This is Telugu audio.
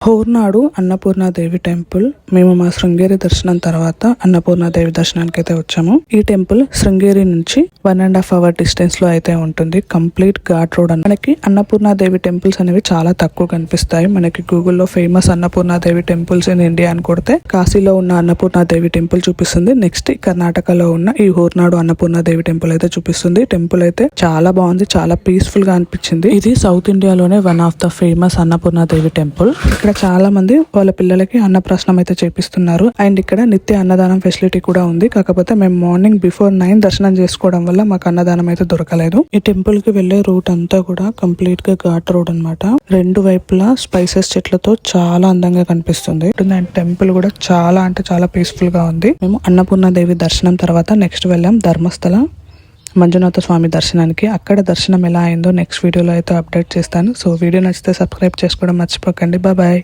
హోర్నాడు అన్నపూర్ణాదేవి టెంపుల్. మేము మా శృంగేరి దర్శనం తర్వాత అన్నపూర్ణాదేవి దర్శనానికి అయితే వచ్చాము. ఈ టెంపుల్ శృంగేరి నుంచి 1.5 hour డిస్టెన్స్ లో అయితే ఉంటుంది. Complete ghat road. మనకి అన్నపూర్ణాదేవి టెంపుల్స్ అనేవి చాలా తక్కువ కనిపిస్తాయి. మనకి గూగుల్లో famous Annapurnadevi temples in India అని కొడితే కాశీలో ఉన్న అన్నపూర్ణాదేవి టెంపుల్ చూపిస్తుంది. నెక్స్ట్ కర్ణాటకలో ఉన్న ఈ హోర్నాడు అన్నపూర్ణాదేవి టెంపుల్ అయితే చూపిస్తుంది. టెంపుల్ అయితే చాలా బాగుంది, చాలా పీస్ఫుల్ గా అనిపించింది. ఇది సౌత్ ఇండియాలోనే one of the famous Annapurnadevi temple. ఇక్కడ చాలా మంది వాళ్ళ పిల్లలకి అన్నప్రాసనం అయితే చేపిస్తున్నారు. అండ్ ఇక్కడ నిత్య అన్నదానం ఫెసిలిటీ కూడా ఉంది. కాకపోతే మేము మార్నింగ్ బిఫోర్ 9 దర్శనం చేసుకోవడం వల్ల మాకు అన్నదానం అయితే దొరకలేదు. ఈ టెంపుల్ కి వెళ్లే రూట్ అంతా కూడా కంప్లీట్ గా ఘాట్ రోడ్ అన్నమాట. రెండు వైపులా స్పైసెస్ చెట్లతో చాలా అందంగా కనిపిస్తుంది. అండ్ టెంపుల్ కూడా చాలా అంటే చాలా పీస్ఫుల్ గా ఉంది. మేము అన్నపూర్ణాదేవి దర్శనం తర్వాత నెక్స్ట్ వెళ్ళాం ధర్మస్థల మంజునాథ స్వామి దర్శనానికి. అక్కడ దర్శనం ఎలా అయిందో నెక్స్ట్ వీడియోలో అయితే అప్డేట్ చేస్తాను. సో వీడియో నచ్చితే సబ్స్క్రైబ్ చేసుకోవడం మర్చిపోకండి. బాయ్.